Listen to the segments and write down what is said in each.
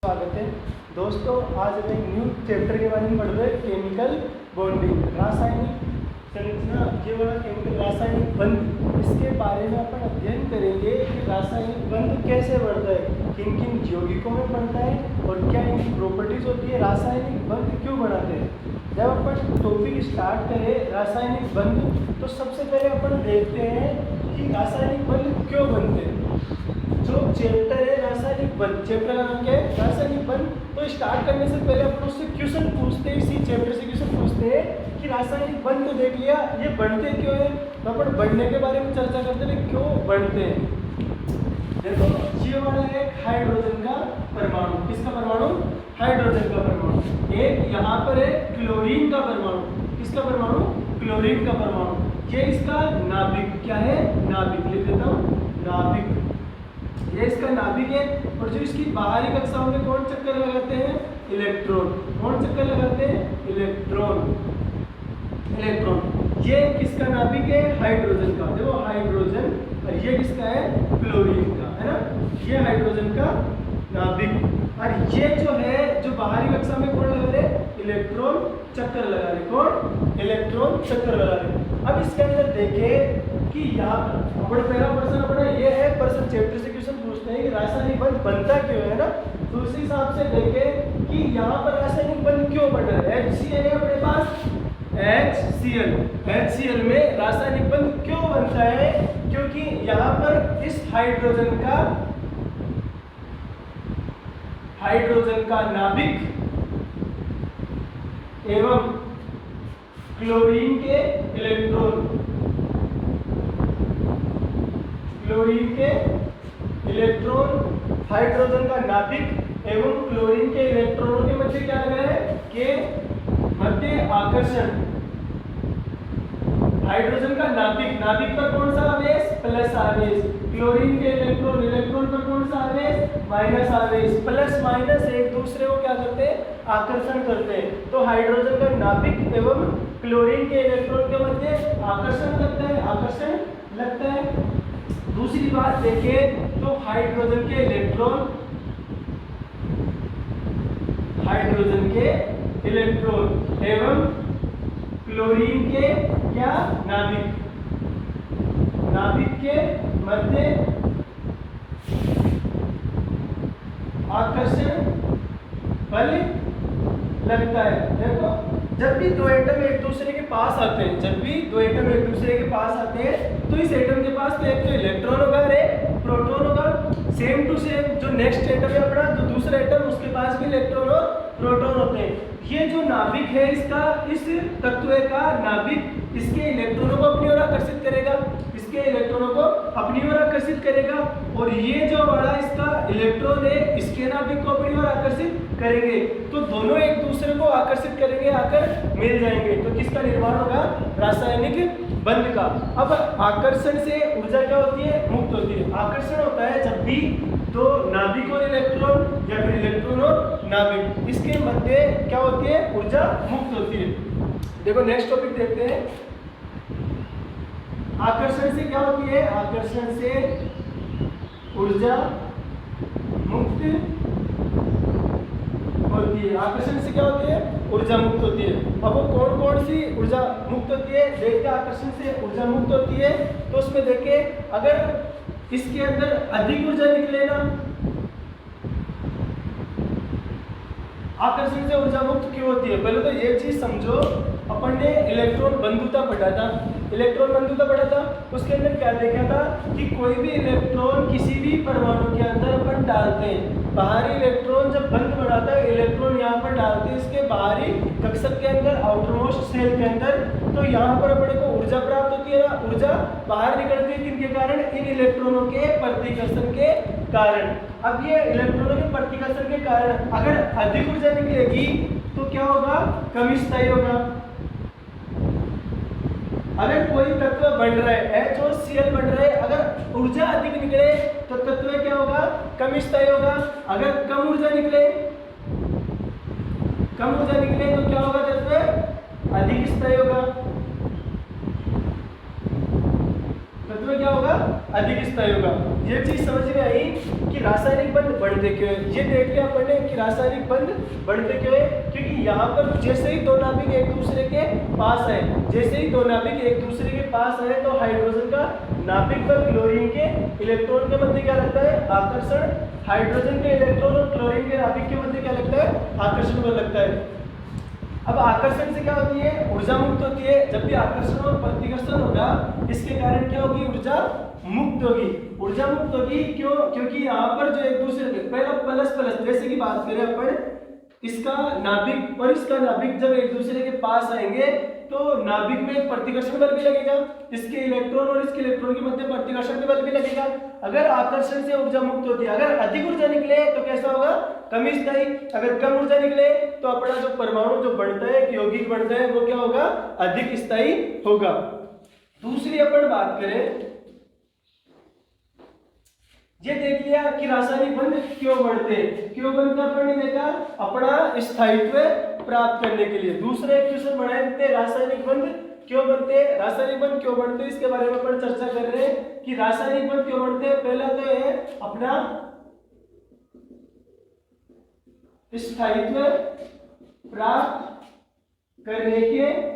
स्वागत है दोस्तों। आज हम एक न्यू चैप्टर के बारे में पढ़ रहे हैं, केमिकल बॉन्डिंग, रासायनिक संरचना। ये वाला केमिकल रासायनिक बंध, इसके बारे में अपन अध्ययन करेंगे कि रासायनिक बंध कैसे बढ़ता है, किन किन यौगिकों में बनता है और क्या इनकी प्रॉपर्टीज होती है, रासायनिक बंध क्यों बनाते हैं। जब अपन टॉपिक स्टार्ट करें रासायनिक बंध, तो सबसे पहले अपन देखते हैं कि रासायनिक बंध क्यों बनते हैं। जो चैप्टर है रासायनिक बंध, चैप्टर का नाम क्या है, रासायनिक बंध। तो स्टार्ट करने से पहले अपन उससे क्वेश्चन पूछते हैं, इसी चैप्टर से क्वेश्चन पूछते हैं कि रासायनिक बंध तो देख लिया, ये बनते क्यों है। तो अपन बढ़ने के बारे में चर्चा करते हैं, क्यों बनते हैं। देखो ये वाला है हाइड्रोजन का परमाणु, किसका परमाणु, हाइड्रोजन का परमाणु। एक यहाँ पर है क्लोरीन का परमाणु, किसका परमाणु, क्लोरीन का परमाणु। ये इसका नाभिक, क्या है, नाभिक, लिख देता हूँ नाभिक, ये इसका नाभिक है। और जो इसकी बाहरी कक्षाओं में कौन चक्कर लगाते हैं, इलेक्ट्रॉन, कौन चक्कर लगाते हैं, इलेक्ट्रॉन, इलेक्ट्रॉन। ये किसका नाभिक है, हाइड्रोजन का, देखो हाइड्रोजन, और ये किसका है, क्लोरीन का, है ना। ये हाइड्रोजन का नाभिक, और ये जो है जो बाहरी कक्षा में कौन लगा रहे, इलेक्ट्रॉन चक्कर लगा रहे, कौन, इलेक्ट्रॉन चक्कर लगा रहे। अब इसके अंदर देखें कि यहाँ पर पहला प्रश्न अपना ये है, प्रश्न चैप्टर से क्वेश्चन पूछते हैं कि रासायनिक बंध बनता क्यों है ना। तो उसी हिसाब से देखें कि यहाँ पर रासायनिक बंध क्यों बन रहा है। HCl है अपने पास, HCl में रासायनिक बंध क्यों बनता है, क्योंकि यहाँ पर इस हाइड्रोजन का नाभिक एवं क्लोरीन के इलेक्ट्रॉन, क्लोरीन के इलेक्ट्रॉन, हाइड्रोजन का नाभिक एवं क्लोरीन के इलेक्ट्रॉनों के मध्य क्या लगा है, के मध्य आकर्षण। हाइड्रोजन का नाभिक, नाभिक पर कौन सा आवेश, प्लस आवेश। क्लोरीन के इलेक्ट्रॉन, इलेक्ट्रॉन पर कौन सा आवेश, माइनस आवेश। प्लस माइनस एक दूसरे को क्या करते हैं, आकर्षण करते हैं। तो हाइड्रोजन का नाभिक एवं क्लोरीन के इलेक्ट्रॉन के मध्य आकर्षण लगता है, आकर्षण लगता है। दूसरी बात देखें तो हाइड्रोजन के इलेक्ट्रॉन, हाइड्रोजन के इलेक्ट्रॉन एवं क्लोरीन के क्या, नाभिक, नाभिक के मध्य आकर्षण बल लगता है। देखो जब भी दो एटम एक दूसरे के पास आते हैं, जब भी दो एटम एक दूसरे के पास आते हैं, तो इस एटम के पास तो एक तो इलेक्ट्रॉन होगा, एक प्रोटॉन होगा। सेम टू सेम जो नेक्स्ट एटम है अपना, जो दूसरा एटम, उसके पास भी इलेक्ट्रॉन और प्रोटॉन होते हैं। ये जो नाभिक है इसका, इस तत्व का नाभिक इसके इलेक्ट्रॉनों को अपनी ओर आकर्षित करेगा, इसके इलेक्ट्रॉनों को अपनी ओर आकर्षित करेगा। और ये जो बड़ा इसका इलेक्ट्रॉन है, इसके नाभिक को अपनी ओर आकर्षित करेंगे। तो दोनों एक दूसरे को आकर्षित करेंगे, आकर मिल जाएंगे। तो किसका निर्माण होगा, रासायनिक बंध का। अब आकर्षण से ऊर्जा क्या होती है, मुक्त होती है। आकर्षण होता है जब भी दो नाभिक और इलेक्ट्रॉन या फिर इलेक्ट्रॉन और नाभिक, इसके मध्य क्या होती है, ऊर्जा मुक्त होती है। देखो नेक्स्ट टॉपिक देखते हैं। आकर्षण से क्या होती है, आकर्षण से ऊर्जा मुक्त होती है। आकर्षण से क्या होती है, ऊर्जा मुक्त होती है। अब वो कौन कौन सी ऊर्जा मुक्त होती है, देखते हैं। आकर्षण से ऊर्जा मुक्त होती है तो उसमें देखिए, अगर इसके अंदर अधिक ऊर्जा निकले ना, आकर्षण से ऊर्जा मुक्त क्यों होती है। पहले तो ये चीज समझो, अपन ने इलेक्ट्रॉन बंधुता पढ़ा था, इलेक्ट्रॉन बंधुता पढ़ा था। उसके अंदर क्या देखा था कि कोई भी इलेक्ट्रॉन किसी भी परमाणु के अंदर अपन डालते हैं, बाहरी इलेक्ट्रॉन जब बंध बनाता है, इलेक्ट्रॉन यहाँ पर डालते हैं इसके बाहरी कक्षक के अंदर, आउटरमोस्ट सेल के अंदर। तो यहाँ पर अपने को ऊर्जा प्राप्त होती है ना, ऊर्जा बाहर निकलती है किनके कारण, इन इलेक्ट्रॉनों के प्रतिकर्षण के कारण। अब ये इलेक्ट्रॉनों के प्रतिकर्षण के कारण अगर अधिक ऊर्जा निकलेगी तो क्या होगा, कम स्थायी होगा। अगर कोई तत्व बन रहा है, H और Cl बन रहा है, अगर ऊर्जा अधिक निकले तो तत्व क्या होगा, कम स्थायी होगा। अगर कम ऊर्जा निकले, कम ऊर्जा निकले तो क्या होगा, तत्व अधिक स्थायी होगा। तत्व में क्या होगा, अधिक स्थायी होगा। ये चीज समझ में आई कि रासायनिक बंध बढ़ते क्यों है। ये देख लिया अपन ने कि रासायनिक बंध बढ़ते क्यों है, क्योंकि यहाँ पर जैसे ही दो नाभिक एक दूसरे के पास आए, जैसे ही दो नाभिक एक दूसरे के पास आए तो हाइड्रोजन का नाभिक पर क्लोरीन के इलेक्ट्रॉन के मध्य क्या लगता है, आकर्षण। हाइड्रोजन के इलेक्ट्रॉन और क्लोरीन के नाभिक के मध्य क्या लगता है, आकर्षण बल लगता है। अब आकर्षण से क्या होती है, ऊर्जा मुक्त होती है। जब भी आकर्षण और प्रतिकर्षण होगा, इसके कारण क्या होगी, ऊर्जा मुक्त होगी। ऊर्जा मुक्त होगी क्यों, क्योंकि यहाँ पर जो एक दूसरे के पहला प्लस प्लस, जैसे कि बात करें अपन, इसका नाभिक और इसका नाभिक जब एक दूसरे के पास आएंगे तो नाभिक में प्रतिकर्षण बल भी लगेगा, इसके इलेक्ट्रॉन और इसके इलेक्ट्रॉन के मध्य प्रतिकर्षण बल भी लगेगा। अगर आकर्षण से ऊर्जा मुक्त होती है, अगर अधिक ऊर्जा निकले तो कैसा होगा, कम स्थायी। अगर कम ऊर्जा निकले तो अपना जो परमाणु जो बढ़ता है, यौगिक बढ़ता है, वो क्या होगा, अधिक स्थायी होगा। दूसरी अपन बात करें, ये देख लिया कि रासायनिक बंध क्यों बढ़ते हैं, क्यों बनते अपन ने देखा, अपना स्थायित्व प्राप्त करने के लिए। दूसरे क्वेश्चन बनाए थे, रासायनिक बंध क्यों बनते हैं, रासायनिक बंध क्यों बढ़ते हैं, इसके बारे में अपन चर्चा कर रहे हैं कि रासायनिक बंध क्यों बढ़ते हैं। पहला तो है अपना स्थायित्व प्राप्त करने के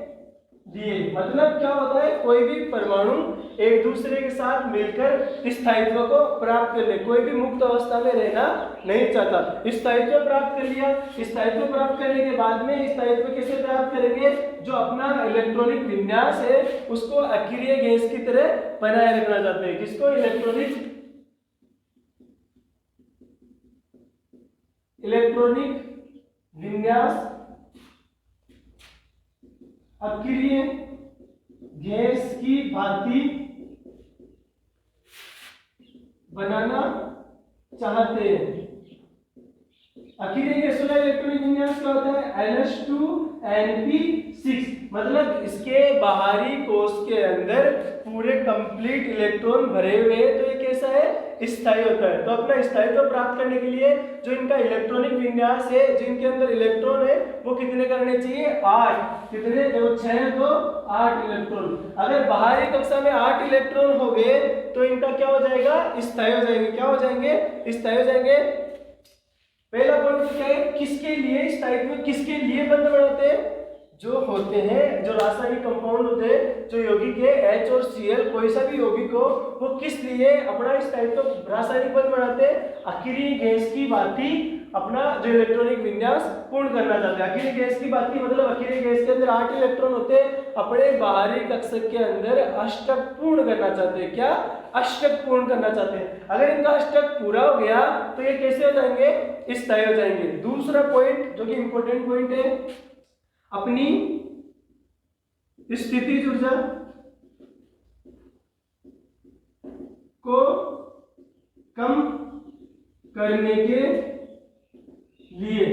लिए। मतलब क्या होता है, कोई भी परमाणु एक दूसरे के साथ मिलकर स्थायित्व को प्राप्त कर ले, कोई भी मुक्त अवस्था में रहना नहीं चाहता। स्थायित्व प्राप्त कर लिया, स्थायित्व प्राप्त करने के बाद में स्थायित्व कैसे प्राप्त करेंगे, जो अपना इलेक्ट्रॉनिक विन्यास है उसको अक्रिय गैस की तरह बनाए रखना चाहते हैं। किसको, इलेक्ट्रॉनिक विन्यास अक्रिय गैस की भांति बनाना चाहते हैं। अक्रिय गैसों का इलेक्ट्रॉनिक विन्यास क्या होता है, NH2NP6। मतलब इसके बाहरी कोश के अंदर पूरे कंप्लीट इलेक्ट्रॉन भरे हुए हैं, तो ये कैसा है, स्थायी होता है। तो अपना स्थायित्व प्राप्त करने के लिए जो इनका इलेक्ट्रॉनिक विन्यास है, जिनके अंदर इलेक्ट्रॉन है, वो कितने करने चाहिए, 8। कितने, देखो 6 तो 8 इलेक्ट्रॉन। अगर बाहरी कक्षा में 8 इलेक्ट्रॉन हो गए तो इनका क्या हो जाएगा, स्थायी हो जाएंगे। क्या हो जाएंगे, स्थायी हो जाएंगे। पहला पॉइंट क्या है, किसके लिए स्थायित्व, किसके लिए बंध बनाते हैं, जो होते हैं, जो रासायनिक कंपाउंड होते हैं, जो यौगिक है H और Cl, कोई सा भी यौगिक हो, वो किस लिए अपना स्थायित्व रासायनिक बंध बनाते हैं, अक्रिय गैस की भांति अपना जो इलेक्ट्रॉनिक विन्यास पूर्ण करना चाहते हैं। अक्रिय गैस की भांति मतलब अक्रिय गैस के अंदर 8 इलेक्ट्रॉन होते हैं, अपने बाहरी कक्षक के अंदर अष्टक पूर्ण करना चाहते हैं। क्या, अष्टक पूर्ण करना चाहते हैं। अगर इनका अष्टक पूरा हो गया तो ये कैसे हो जाएंगे, स्थायी हो जाएंगे। दूसरा पॉइंट जो कि इंपॉर्टेंट पॉइंट है, अपनी स्थितिज ऊर्जा को कम करने के लिए,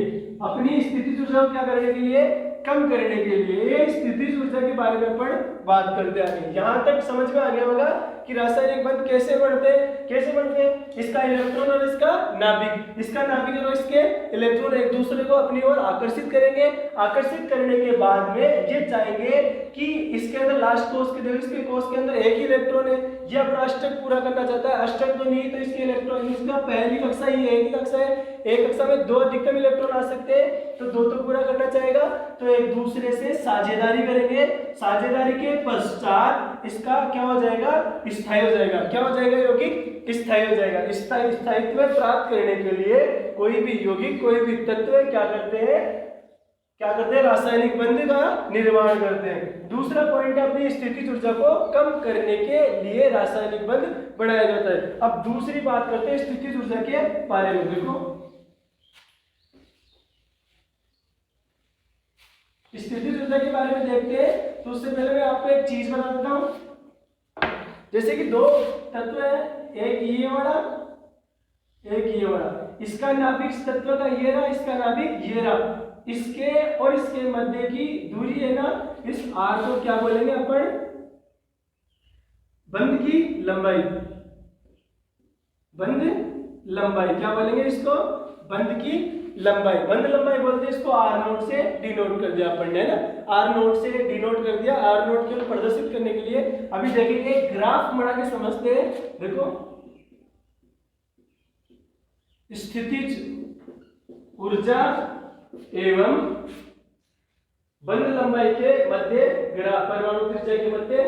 अपनी स्थितिज ऊर्जा को क्या करने के लिए, कम करने के लिए, ये स्थितिज ऊर्जा के बारे में अपन बात करते आगे। यहां तक समझ में आ गया होगा कि रासायनिक बंध कैसे बढ़ते हैं, कैसे बढ़ते हैं। इसका इलेक्ट्रॉन और इसका नाभिक, इसका नाभिक और इसके इलेक्ट्रॉन एक दूसरे को अपनी ओर आकर्षित करेंगे। आकर्षित करने के बाद में ये चाहेंगे कि इसके अंदर लास्ट कोष के, देखो इसके कोष के अंदर एक ही इलेक्ट्रॉन है, ये अपना अष्टक पूरा करना चाहता है। अष्टक तो नहीं तो इसके इलेक्ट्रॉन, इसका पहली कक्षा ही एक ही कक्षा है, एक कक्षा में 2 अधिकतम इलेक्ट्रॉन आ सकते हैं, तो 2 तो पूरा करना चाहेगा, तो एक दूसरे से साझेदारी करेंगे। साझेदारी के पश्चात इसका क्या हो जाएगा, स्थायी हो जाएगा। क्या हो जाएगा, यौगिक स्थायी हो जाएगा। स्थायित्व प्राप्त करने के लिए कोई भी यौगिक, कोई भी तत्व क्या करते हैं, रासायनिक बंध का निर्माण करते हैं। दूसरा पॉइंट है, अपनी स्थितिज ऊर्जा को कम करने के लिए रासायनिक बंध बनाया जाता है। अब दूसरी बात करते हैं स्थितिज ऊर्जा के बारे में। देखो स्थितिज ऊर्जा के बारे में देखते हैं, तो उससे पहले मैं आपको एक चीज बता देता हूं। जैसे कि 2 तत्व है, एक ये वाला, एक ये वाला। इसका नाभिक इस तत्व का ये रहा, इसका नाभिक ये रहा। इसके और इसके मध्य की दूरी है ना, इस R को क्या बोलेंगे अपन, बंध की लंबाई। बंध लंबाई क्या बोलेंगे इसको, बंध की लंबाई, बंद लंबाई बोलते हैं इसको, आर नोट से डिनोट कर दिया अपन ने, है ना, आर नोट से डिनोट कर दिया, आर नोट को प्रदर्शित करने के लिए अभी देखेंगे ग्राफ बना के समझते हैं। देखो स्थितिज ऊर्जा एवं बंद लंबाई के मध्य ग्राफ, परमाणु त्रिज्या के मध्य,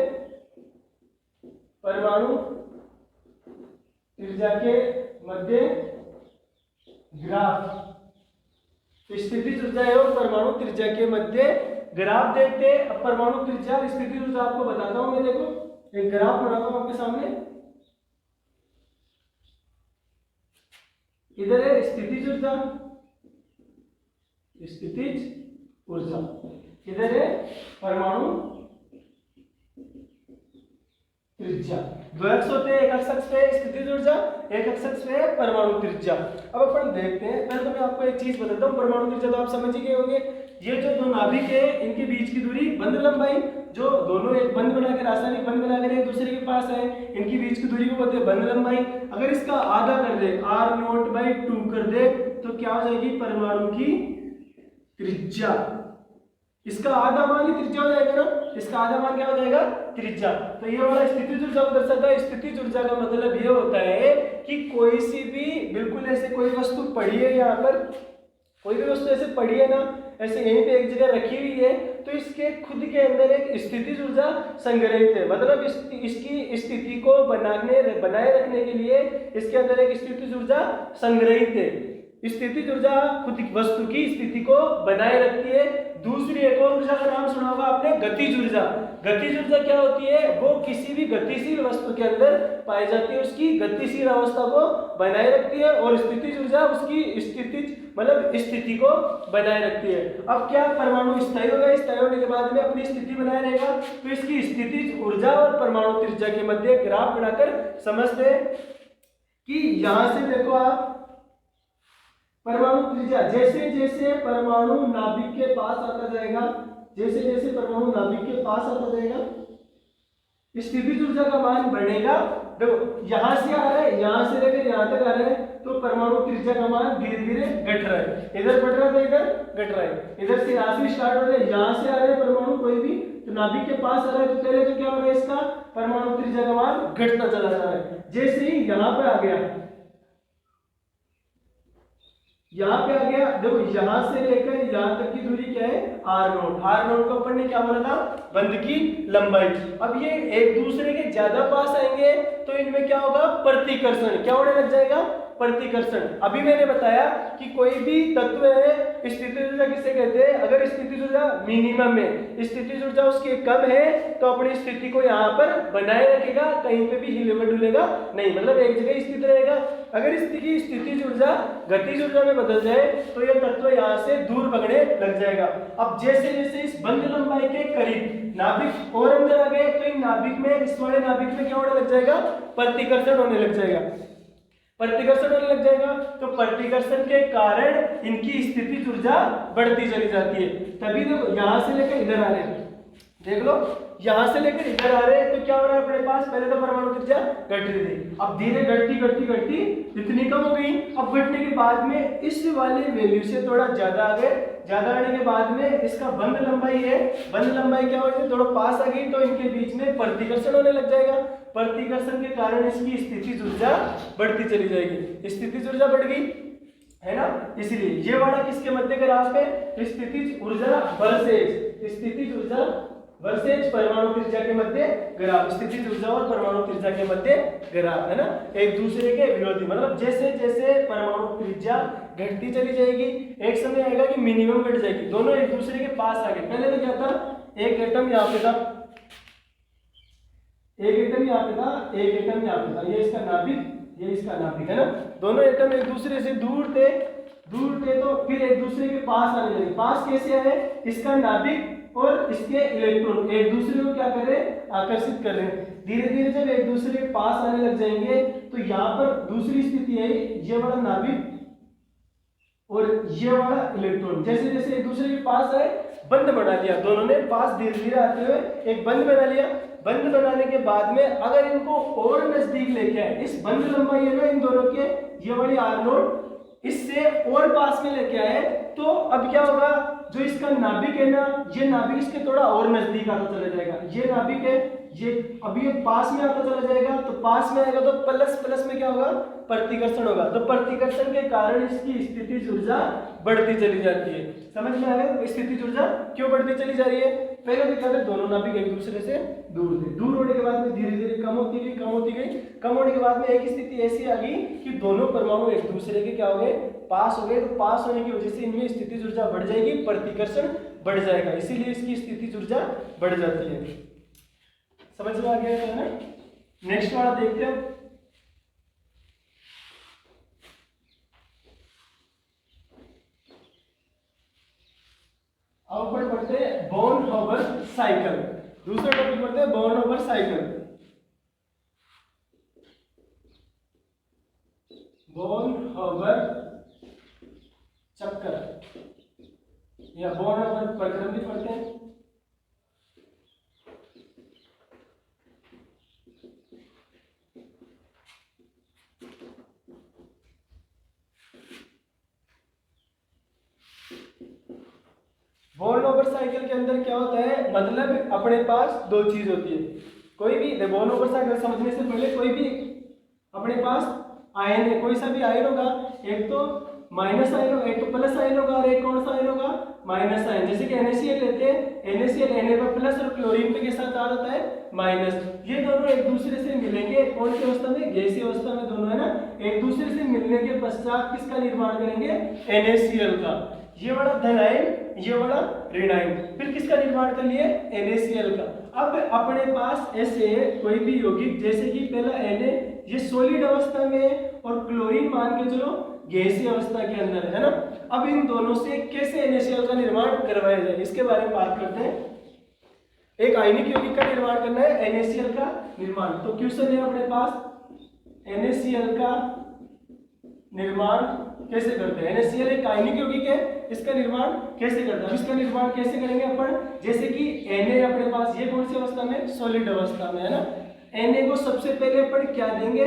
परमाणु त्रिज्या के मध्य ग्राफ, स्थितिज ऊर्जा एवं परमाणु त्रिज्या के मध्य ग्राफ देखते हैं। अब परमाणु त्रिज्या स्थितिज ऊर्जा आपको बताता हूं मैं, देखो एक ग्राफ बनाता हूं आपके सामने, इधर है स्थितिज ऊर्जा, स्थितिज ऊर्जा, इधर है परमाणु त्रिज्या। दो अक्ष होते हैं, एक अक्ष पे स्थितिज ऊर्जा, एक अक्ष पे परमाणु त्रिज्या। अब अपन देखते हैं, पहले तो मैं आपको एक चीज बताता हूँ, परमाणु त्रिज्या तो आप समझ ही गए होंगे, ये जो दो नाभिक है इनके बीच की दूरी, बंद लंबाई, जो दोनों एक बंद बना के, रासायनिक बंद बनाकर एक दूसरे के पास है, इनकी बीच की दूरी को बोलते हैं बंद लंबाई। अगर इसका आधा कर दे, r0/2 कर दे, तो क्या हो जाएगी परमाणु की त्रिज्या, इसका आधा मान ही त्रिज्या हो जाएगा ना, इसका आधा मान क्या हो जाएगा, त्रिज्या। तो ये वाला स्थितिज ऊर्जा को दर्शाता है। स्थितिज ऊर्जा का मतलब ये होता है कि कोई सी भी बिल्कुल ऐसे कोई वस्तु पड़ी है, यहाँ पर कोई भी वस्तु ऐसे पड़ी है ना, ऐसे यहीं पे एक जगह रखी हुई है, तो इसके खुद के अंदर एक स्थितिज ऊर्जा संग्रहित है, मतलब इसकी स्थिति को बनाए रखने के लिए इसके अंदर एक स्थितिज ऊर्जा संग्रहित है। स्थितिज ऊर्जा खुद वस्तु की स्थिति को बनाए रखती है। दूसरी एक और ऊर्जा का नाम सुना होगा आपने, गतिज ऊर्जा। गतिज ऊर्जा क्या होती है, वो किसी भी गतिशील वस्तु के अंदर पाई जाती है, उसकी गतिशील अवस्था को बनाए रखती है, और स्थितिज ऊर्जा उसकी स्थितिज मतलब स्थिति को बनाए रखती है। अब क्या परमाणु स्थायी होगा, स्थायी होने के बाद में अपनी स्थिति बनाए रहेगा, तो इसकी स्थितिज ऊर्जा और परमाणु त्रिज्या के मध्य ग्राफ बनाकर समझते हैं कि यहां से देखो आप परमाणु त्रिज्या, जैसे जैसे परमाणु नाभिक के पास आता जाएगा, जैसे जैसे परमाणु नाभिक के पास आता जाएगा, स्थितिज ऊर्जा का मान बढ़ेगा। देखो यहां से आ रहा है, यहां से लेकर यहां तक आ रहा है, तो परमाणु त्रिज्या का मान धीरे धीरे घट रहा है, इधर बढ़ रहा है तो इधर घट रहा है, इधर से यहां से स्टार्ट हो रहा है, यहां से आ रहे हैं परमाणु कोई भी, तो नाभिक के पास आ रहा है, तो पहले तो क्या हो रहा है, इसका परमाणु त्रिज्या का मान घटता चला जा रहा है। जैसे ही यहां पे आ गया, यहां पे आ गया, देखो यहां से लेकर यहां तक की दूरी क्या है, r0। r0 को अपन ने क्या बोला था, बंद की लंबाई। अब ये एक दूसरे के ज्यादा पास आएंगे तो इनमें क्या होगा, प्रतिकर्षण, क्या होने लग जाएगा, प्रतिकर्षण। अभी मैंने बताया कि कोई भी तत्व है, स्थितिज ऊर्जा किसे कहते हैं, अगर स्थितिज ऊर्जा मिनिमम है, स्थितिज ऊर्जा उसकी कम है, तो अपनी स्थिति को यहाँ पर बनाए रखेगा, कहीं पे भी हिलेगा डुलेगा नहीं, मतलब एक जगह स्थित रहेगा। अगर इसकी स्थितिज ऊर्जा गतिज ऊर्जा में बदल जाए तो यह तत्व यहाँ से दूर भगने लग जाएगा। अब जैसे जैसे इस बंद लंबाई के करीब नाभिक और अंदर आ गए, तो इन नाभिक में, इस वाले नाभिक में क्या होने लग जाएगा, प्रतिकर्षण होने लग जाएगा, प्रतिकर्षण होने लग जाएगा। तो प्रतिकर्षण के कारण इनकी स्थितिज ऊर्जा बढ़ती चली जाती है। तभी तो यहां से लेकर इधर आ रहे हैं, देख लो यहां से लेकर इधर आ रहे हैं, तो क्या हो रहा है अपने पास, पहले तो परमाणु त्रिज्या घट रही थी, अब धीरे घटती घटती घटती इतनी कम हो गई। अब घटने के बाद में इस वाले वैल्यू से थोड़ा ज्यादा आ गए, ज्यादा आने के बाद में इसका बंद लंबाई है, बंद लंबाई क्या हो गई, थोड़ा पास आ गई, तो इनके बीच में प्रतिकर्षण होने लग जाएगा। प्रतिकर्षण के कारण इसकी स्थितिज ऊर्जा बढ़ती चली जाएगी, स्थितिज ऊर्जा बढ़ गई है ना, इसलिए ये वाला किसके मध्य ग्राफ है, स्थितिज ऊर्जा वर्सेज, स्थितिज ऊर्जा वर्सेज परमाणु त्रिज्या के मध्य ग्राफ, स्थितिज ऊर्जा और परमाणु त्रिज्या के मध्य ग्राफ, है ना, एक दूसरे के विरोधी। मतलब जैसे जैसे परमाणु त्रिज्या घटती चली जाएगी, एक समय आएगा कि मिनिमम घट जाएगी, दोनों एक दूसरे के पास आ गए। पहले तो क्या था, एक एटम यहाँ पे था, एक एटम यहाँ पे था, एक एटम यहाँ पे था, ये इसका नाभिक, ये इसका नाभिक, है ना, दोनों एटम एक दूसरे से दूर थे, तो फिर एक दूसरे के पास आने लगे। पास कैसे आए, इसका नाभिक और इसके इलेक्ट्रॉन एक दूसरे को क्या कर रहे हैं, आकर्षित कर रहे हैं। धीरे धीरे जब एक दूसरे के पास आने लग जाएंगे, तो यहाँ पर दूसरी स्थिति है, ये वाला नाभिक और ये वाला इलेक्ट्रॉन जैसे जैसे एक दूसरे के पास आए, बंद बना लिया, दोनों ने पास धीरे धीरे आते हुए एक बंद बना लिया। बंद बनाने के बाद में अगर इनको और नजदीक लेके आए, इस बंद लंबाई है ना इन दोनों के, ये वाली r0 इससे और पास में लेके आए तो अब क्या होगा, जो इसका नाभिक है ना, ये नाभिक इसके थोड़ा और नजदीक आता चला जाएगा। ये नाभिक है, ये अभी ये पास में आता चला जाएगा, तो पास में आएगा तो प्लस प्लस में क्या होगा, प्रतिकर्षण होगा। तो प्रतिकर्षण के कारण इसकी स्थितिज ऊर्जा बढ़ती चली जाती है। समझ में आया स्थितिज ऊर्जा क्यों बढ़ती चली जा रही है? पहले तो क्या थे, दोनों नाभिक एक दूसरे से दूर थे, दूर होने के बाद में धीरे धीरे कम होती गई, कम होती गई, कम होने के बाद में एक स्थिति ऐसी आ गई कि दोनों परमाणु एक दूसरे के क्या हो गए, पास हो गए। तो पास होने की वजह से इनमें स्थितिज ऊर्जा बढ़ जाएगी, प्रतिकर्षण बढ़ जाएगा, इसीलिए इसकी स्थितिज ऊर्जा बढ़ जाती है। समझ में आ गया है ना? नेक्स्ट वाला देखते हैं। अब ऊपर पढ़ते हैं बॉर्न हॉबर साइकिल। दूसरा टॉपिक पढ़ते हैं born Haber cycle. Born Haber चक्कर या बॉर्न हॉबर प्रक्रम भी पढ़ते हैं। बॉर्न हॉबर साइकिल के अंदर क्या होता है, मतलब अपने पास दो चीज होती है। कोई भी बॉर्न हॉबर साइकिल समझने से पहले कोई भी अपने पास आयन है, कोई सा भी आयन होगा, एक तो माइनस आयन होगा, एक तो प्लस आयन होगा और एक कौन सा आयन होगा, माइनस आयन। जैसे कि NaCl लेते हैं, NaCl Na पर प्लस और क्लोरीन पे के साथ आ जाता है माइनस। ये दोनों एक दूसरे से मिलेंगे कौन सी अवस्था में, गैसीय अवस्था में दोनों है ना। एक दूसरे से मिलने के पश्चात किसका निर्माण करेंगे, NaCl का। ये वाला धन आयन, ये वाला ऋण आयन, फिर किसका निर्माण कर लिए, NaCl का। अब अपने पास ऐसे कोई भी यौगिक, जैसे कि पहला Na ये सॉलिड अवस्था में और क्लोरीन मान के चलो गैसीय अवस्था के अंदर है ना। अब इन दोनों से कैसे NaCl का निर्माण करवाया जाए, इसके बारे में बात करते हैं। एक आयनिक यौगिक का निर्माण करना है, NaCl का निर्माण। तो क्वेश्चन है अपने पास, NaCl का निर्माण कैसे करते हैं। NaCl एक आयनिक यौगिक है, इसका निर्माण कैसे करते हैं। इसका निर्माण कैसे करेंगे अपन, जैसे कि Na अपने पास ये कौन सी अवस्था में, सॉलिड अवस्था में है ना। Na को सबसे पहले अपन क्या देंगे,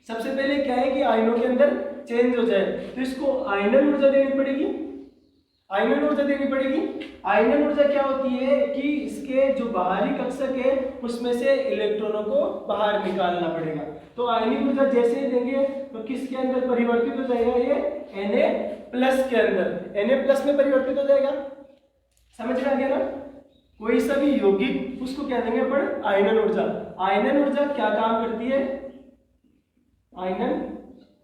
सबसे पहले क्या है कि आयनों के अंदर चेंज हो जाए, तो इसको आयनन ऊर्जा देनी पड़ेगी, आयनन ऊर्जा देनी पड़ेगी। आयनन ऊर्जा क्या होती है कि इसके जो बाहरी कक्षक है उसमें से इलेक्ट्रॉनों को बाहर निकालना पड़ेगा। तो आयनिक ऊर्जा जैसे ही देंगे तो किसके अंदर परिवर्तित हो जाएगा, ये Na+ के अंदर, Na+ में परिवर्तित हो जाएगा। समझ में आ गया ना। कोई सा भी यौगिक उसको क्या देंगे अपन, आयनन ऊर्जा। आयनन ऊर्जा क्या काम करती है, आयनन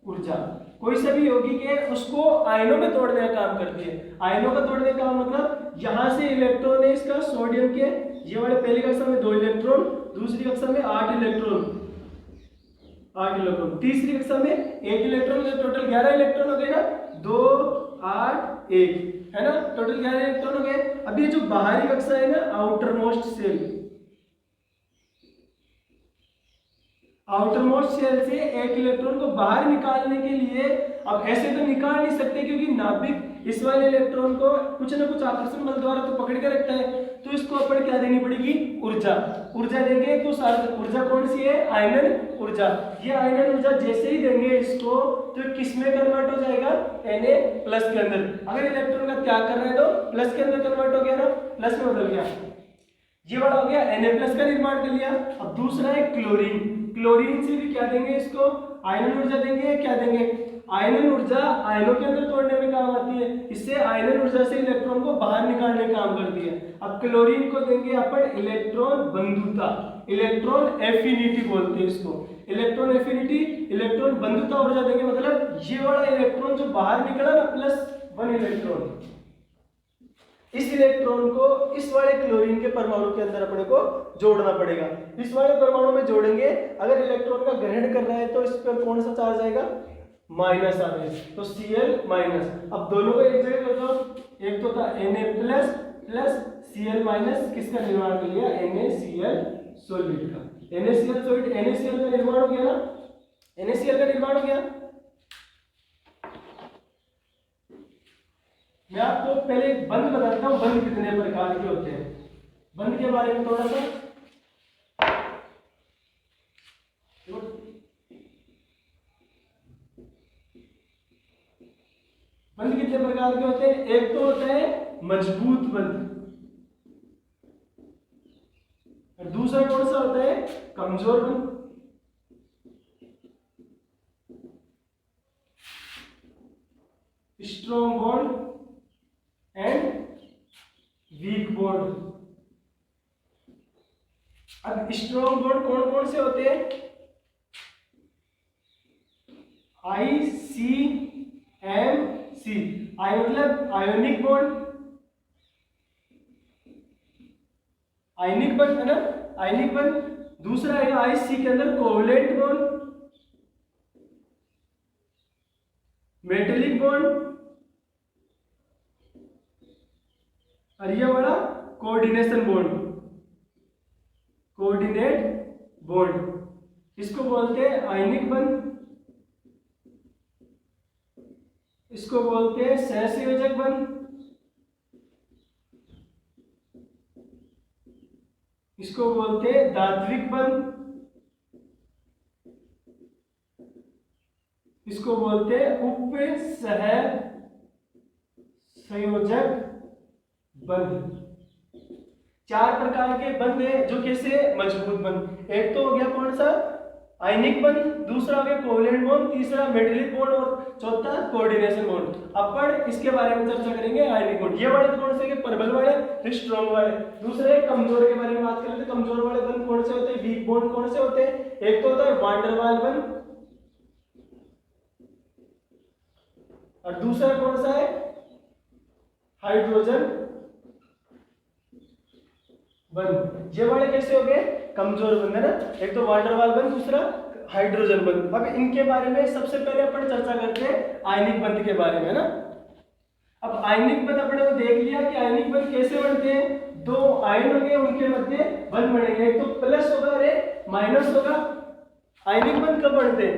ऊर्जा कोई सा भी यौगिक है उसको आयनों में तोड़ने का काम करती है। आयनों का तोड़ने का मतलब यहां से इलेक्ट्रॉन है इसका सोडियम के, ये वाले पहली कक्षा में 2 इलेक्ट्रॉन, दूसरी कक्षा में 8 इलेक्ट्रॉन, 8 इलेक्ट्रॉन, तीसरी कक्षा में 1 इलेक्ट्रॉन, तो टोटल 11 इलेक्ट्रॉन हो गए ना, 2 8 1 है ना, टोटल 11 इलेक्ट्रॉन हो गए। अब ये जो बाहरी कक्षा है ना, outermost shell, outermost shell से एक इलेक्ट्रॉन को बाहर निकालने के लिए, अब ऐसे तो निकाल नहीं सकते क्योंकि नाभिक इस वाले इलेक्ट्रॉन को कुछ ना कुछ आकर्षण बल द्वारा तो पकड़ के रखता है, तो इसको अपन क्या देनी पड़ेगी, ऊर्जा। ऊर्जा देंगे तो ऊर्जा कौन सी है, आयनन ऊर्जा। ये आयनन ऊर्जा जैसे ही देंगे इसको तो किस में कन्वर्ट हो जाएगा, Na+ के अंदर। अगर इलेक्ट्रॉन का त्याग कर रहे हैं तो प्लस के अंदर कन्वर्ट हो गया ना, प्लस में बदल गया। ये वाला हो गया, Na+ का निर्माण कर लिया। अब दूसरा है क्लोरीन। क्लोरीन से भी क्या देंगे इसको, आयनन ऊर्जा देंगे, क्या देंगे, आयनन ऊर्जा आयनों के अंदर तोड़ने में काम आती है, इससे आयनन ऊर्जा से इलेक्ट्रॉन को बाहर निकालने का काम करती है। अब क्लोरीन को देंगे अपन इलेक्ट्रॉन बंधुता, इलेक्ट्रॉन एफिनिटी बोलते हैं इसको, इलेक्ट्रॉन एफिनिटी, इलेक्ट्रॉन बंधुता ऊर्जा देंगे। मतलब ये वाला इलेक्ट्रॉन जो बाहर निकला ना, +1 इलेक्ट्रॉन, इस इलेक्ट्रॉन को इस वाले क्लोरीन के परमाणु के अंदर अपने को जोड़ना पड़ेगा। इस वाले परमाणु में जोड़ेंगे, अगर इलेक्ट्रॉन का ग्रहण कर रहा है तो इस पर कौन सा चार्ज आएगा, माइनस आवेश, तो Cl-। अब दोनों को एक जगह कर दो, एक तो था Na+ प्लस Cl- किसका निर्माण कर लिया, NaCl सॉलिड का। NaCl सॉलिड, NaCl का निर्माण हो गया ना, NaCl का निर्माण हो गया। मैं आपको पहले बंध बताता हूं, बंध कितने प्रकार के होते हैं, बंध के बारे में थोड़ा सा। कितने प्रकार के होते हैं? एक तो होता है मजबूत बंध, और दूसरा कौन सा होता है? कमजोर बंध। Strong bond and weak bond. अब स्ट्रॉन्ग बॉन्ड कौन कौन से होते हैं? ICMC। आई मतलब आयोनिक बॉन्ड, आयनिक बंध है ना, आयनिक बंध। दूसरा है IC के अंदर कोवलेंट बॉन्ड, मेटेलिक बॉन्ड, और ये बड़ा कोऑर्डिनेशन बॉन्ड, कोऑर्डिनेट बॉन्ड। इसको बोलते हैं आयनिक बंध, इसको बोलते हैं सहसंयोजक बंध, इसको बोलते हैं धात्विक बंध, इसको बोलते हैं उप सह संयोजक बंध। चार प्रकार के बंध है जो कैसे मजबूत बंध। एक तो हो गया कौन सा? आयनिक बंध, दूसरा हो गया कोवलेंट बॉन्ड, तीसरा मेटेलिक बॉन्ड और चौथा कोऑर्डिनेशन बॉन्ड। अपन इसके बारे में चर्चा करेंगे। आयनिक बॉन्ड ये वाले कौन से? प्रबल वाले, फिर स्ट्रॉन्ग वाले। दूसरे कमजोर के बारे में बात कर लेते हैं। कमजोर वाले बंध कौन से होते हैं? वीक बॉन्ड कौन से होते हैं? एक तो होता है वान डेर वाल बंध, और दूसरा कौन सा है? हाइड्रोजन बंध। ये वाले कैसे हो गए? कमजोर बंध है ना। एक तो वान डेर वाल बंध, दूसरा हाइड्रोजन बंध। अब इनके बारे में सबसे पहले अपन चर्चा करते हैं आयनिक बंध के बारे में ना। अब आयनिक बंध अपने को देख लिया कि आयनिक बंध कैसे बनते हैं। दो आयन होंगे, उनके मध्य बंध बनेंगे, एक तो प्लस होगा और एक माइनस होगा। आयनिक बंध कब बनते हैं?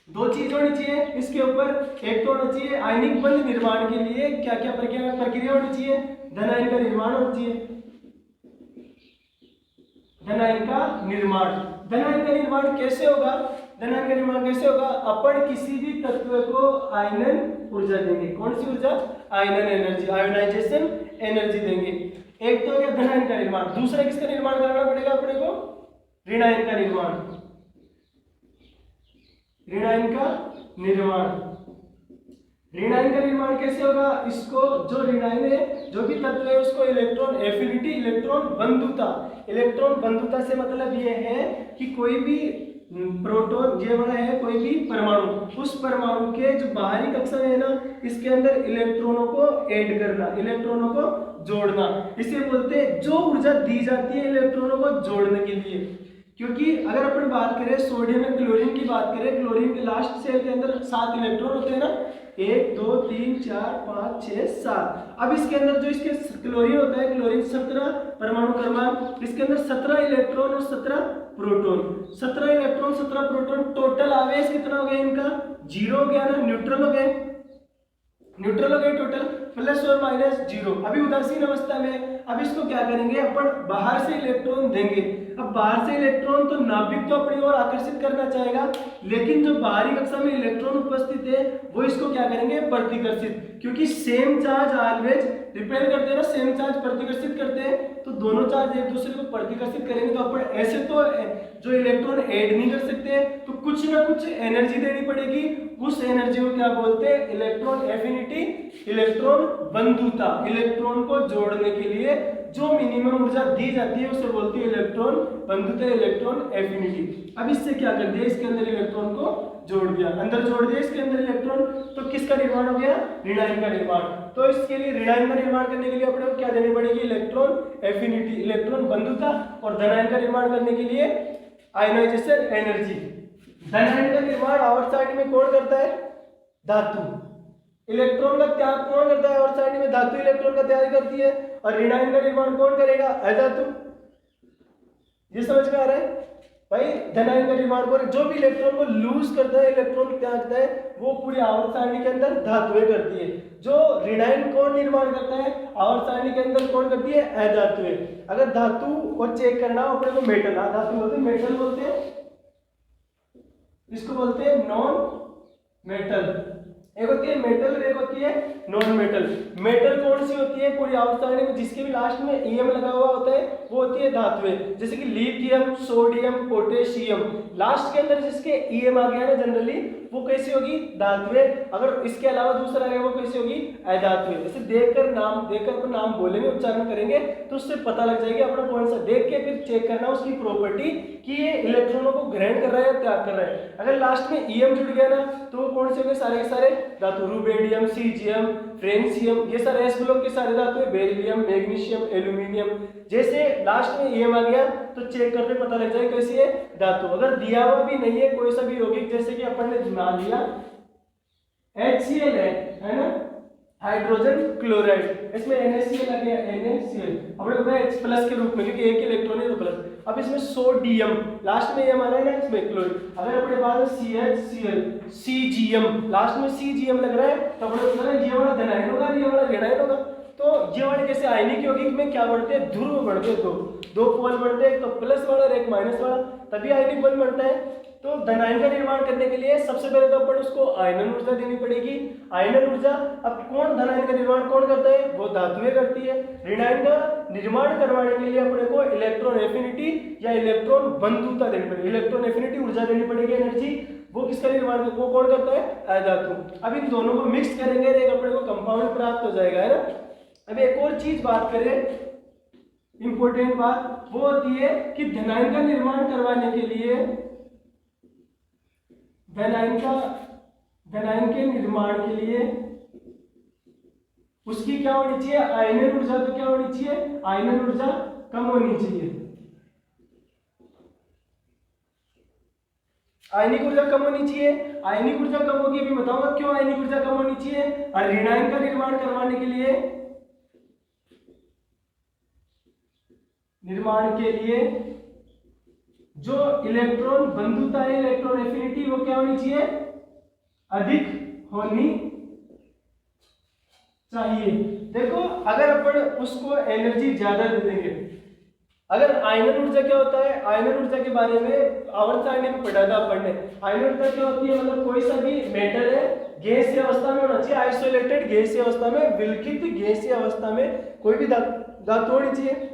दो चीज होनी चाहिए इसके ऊपर। एक तो होना चाहिए आयनिक बंध निर्माण के लिए क्या क्या प्रक्रिया होनी चाहिए? धन आयन का निर्माण होना चाहिए, धन आयन का निर्माण। धन आयन का निर्माण कैसे होगा? धन आयन का निर्माण कैसे होगा? अपन किसी भी तत्व को आयनन ऊर्जा देंगे। कौन सी ऊर्जा? आयनन एनर्जी, आयोनाइजेशन एनर्जी देंगे। एक तो हो गया धन आयन का निर्माण। दूसरा किसका निर्माण कराना पड़ेगा अपने को? ऋण आयन का निर्माण, ऋण आयन का निर्माण। ऋण आयन का निर्माण कैसे होगा? इसको जो ऋण आयन है, जो भी तत्व है, उसको इलेक्ट्रॉन एफिनिटी, इलेक्ट्रॉन बंधुता। इलेक्ट्रॉन बंधुता से मतलब ये है कि कोई भी प्रोटॉन ये बड़ा है, कोई भी परमाणु, उस परमाणु के जो बाहरी कक्षा में है ना, इसके अंदर इलेक्ट्रॉनों को ऐड करना, इलेक्ट्रॉनों को जोड़ना। इसे बोलते हैं जो ऊर्जा दी जाती है इलेक्ट्रॉनों को जोड़ने के लिए। क्योंकि अगर अपन बात करें सोडियम में क्लोरीन की बात करें, क्लोरीन के लास्ट सेल के अंदर 7 इलेक्ट्रॉन होते हैं ना, 1 2 3 4 5 6 7। अब इसके अंदर जो इसके क्लोरीन होता है, क्लोरीन 17 परमाणु क्रमांक, इसके अंदर 17 इलेक्ट्रॉन और 17 प्रोटॉन। 17 इलेक्ट्रॉन 17 प्रोटॉन, टोटल आवेश कितना हो गया इनका? 0 हो गया ना, न्यूट्रल हो गए, न्यूट्रल हो गए टोटल, प्लस और माइनस 0। अभी उदासीन अवस्था में। अब इसको क्या करेंगे अपन? बाहर से इलेक्ट्रॉन देंगे। अब बाहर से इलेक्ट्रॉन तो नाभिक तो अपनी ओर आकर्षित करना चाहेगा, लेकिन जो बाहरी कक्षा में इलेक्ट्रॉन उपस्थित है वो इसको क्या करेंगे? प्रतिकर्षित। क्योंकि सेम चार्ज ऑलवेज रिपेल करते हैं ना, सेम चार्ज प्रतिकर्षित करते हैं, तो दोनों चार्ज एक दूसरे को प्रतिकर्षित करेंगे। तो अपन ऐसे तो जो इलेक्ट्रॉन ऐड नहीं कर सकते, तो कुछ ना कुछ एनर्जी देनी पड़ेगी। उस एनर्जी को क्या बोलते हैं? इलेक्ट्रॉन एफिनिटी, इलेक्ट्रॉन बंधुता। इलेक्ट्रॉन को जोड़ने के लिए जो मिनिमम ऊर्जा दी जाती है उसे बोलती है इलेक्ट्रॉन बंधुता, इलेक्ट्रॉन एफिनिटी। अब इससे क्या कर दिया? इसके अंदर इलेक्ट्रॉन को जोड़ दिया, अंदर जोड़ दिया इसके अंदर इलेक्ट्रॉन, तो किसका निर्माण हो गया? ऋण आयन का निर्माण। तो इसके लिए ऋण आयन का निर्माण करने के लिए अपने को क्या देनी पड़ेगी? इलेक्ट्रॉन एफिनिटी, इलेक्ट्रॉन बंधुता। और धन आयन का निर्माण करने के लिए आयोनाइजेशन एनर्जी। धन आयन का निर्माण आवर्त सारणी में कौन करता है? धातु। इलेक्ट्रॉन का त्याग कौन करता है? आवर्त सारणी में धातु इलेक्ट्रॉन का त्याग करती है। और ऋण आयन का निर्माण कौन करेगा? अधातु। ये समझ में आ रहा है भाई? धन आयन का निर्माण कौन? जो भी इलेक्ट्रॉन को लूज करता है, इलेक्ट्रॉन त्यागता है, वो पूरी आवर्त सारणी के अंदर धातुएं करती है। जो ऋण आयन कौन निर्माण करता है आवर्त सारणी के अंदर? कौन करती है? अधातुएं। अगर धातु को चेक करना हो अपने को मेटल, धातु बोलते हैं, मेटल बोलते हैं, इसको बोलते हैं नॉन मेटल। एक होती है मेटल और एक होती है नॉन मेटल। मेटल कौन सी होती है पूरी आउटसाइड में, जिसके भी लास्ट में ईएम लगा हुआ होता है, वो होती है धातुएं, जैसे कि लिथियम, सोडियम, पोटेशियम। लास्ट के अंदर जिसके ईएम आ गया ना जनरली, वो कैसी होगी? धातुएं। अगर इसके अलावा दूसरा आ गया वो कैसी होगी? अधातुएं। जैसे देखकर अपन नाम बोलेंगे, उच्चारण करेंगे तो उससे पता लग जाएगी अपना कौन सा। देख के फिर चेक करना उसकी प्रॉपर्टी कि ये इलेक्ट्रॉनों को ग्रहण कर रहा है या त्याग कर रहा है। अगर लास्ट में ईएम जुड़ गया ना तो वो कौन से होंगे? सारे के सारे धातु, रुबेडियम, सीजियम, फ्रेंसियम, ये सारे एस ब्लॉक के सारे धातु है। Beryllium, magnesium, aluminium. जैसे लास्ट में ईएम आ गया तो चेक करके पता लग जाएगा कैसी है धातु। अगर दिया हुआ भी नहीं है कोई सा भी यौगिक, जैसे कि अपन ने मान लिया HCl है ना, हाइड्रोजन क्लोराइड, इसमें NaCl आ गया, NaCl अपने को H प्लस के रूप में, क्योंकि एक इलेक्ट्रॉन है तो प्लस। अब इसमें सोडियम, लास्ट में ये हमारा है ना, इसमें क्लोराइड। अगर अपने पास CHCl, CGM, लास्ट में CGM लग रहा है तो अपने को ये वाला धनायन होगा, ये वाला ऋणायन होगा। तो ये वाले कैसे आयनिक यौगिक में क्या बढ़ते हैं? ध्रुव बढ़ते हैं, दो पोल बढ़ते हैं, एक तो प्लस वाला और एक माइनस वाला, तभी आयनिक बल बनता है। तो धनायन का निर्माण करने के लिए सबसे पहले तो अपन उसको आयनन ऊर्जा देनी पड़ेगी। आयनन ऊर्जा, अब कौन धनायन का निर्माण कौन करता है? वो धातुएं करती है। ऋणायन का निर्माण करवाने के लिए अपने को इलेक्ट्रॉन एफिनिटी या इलेक्ट्रॉन बंधुता देनी पड़ेगी, इलेक्ट्रॉन एफिनिटी ऊर्जा देनी पड़ेगी, एनर्जी। वो किसका निर्माण, वो कौन करता है? अधातु। अब इन दोनों को मिक्स करेंगे, एक अपने को कंपाउंड प्राप्त हो जाएगा, है ना। अब एक और चीज बात करें, इंपॉर्टेंट बात वो होती है कि धनायन का निर्माण करवाने के लिए, धनायन के निर्माण के लिए उसकी क्या होनी चाहिए? आयनन ऊर्जा। तो क्या होनी चाहिए? आयनन ऊर्जा कम होनी चाहिए, आयनिक ऊर्जा कम होनी चाहिए। आयनिक ऊर्जा कम होगी, अभी बताऊंगा क्यों आयनिक ऊर्जा कम होनी चाहिए। और ऋणायन का निर्माण करवाने के लिए जो इलेक्ट्रॉन बंधुता है, इलेक्ट्रॉन एफिनिटी, वो क्या होनी चाहिए? अधिक होनी चाहिए। देखो अगर अपन उसको एनर्जी ज्यादा दे देंगे, अगर आयनन ऊर्जा क्या होता है, आयनन ऊर्जा के बारे में आवर्त सारणी में पढ़ा था अपन ने। आयनन ऊर्जा क्या होती है? मतलब कोई सा भी मेटल है गैसीय अवस्था में होना चाहिए, आइसोलेटेड गैसीय अवस्था में, विलखित गैसीय अवस्था में कोई भी धातु होनी चाहिए,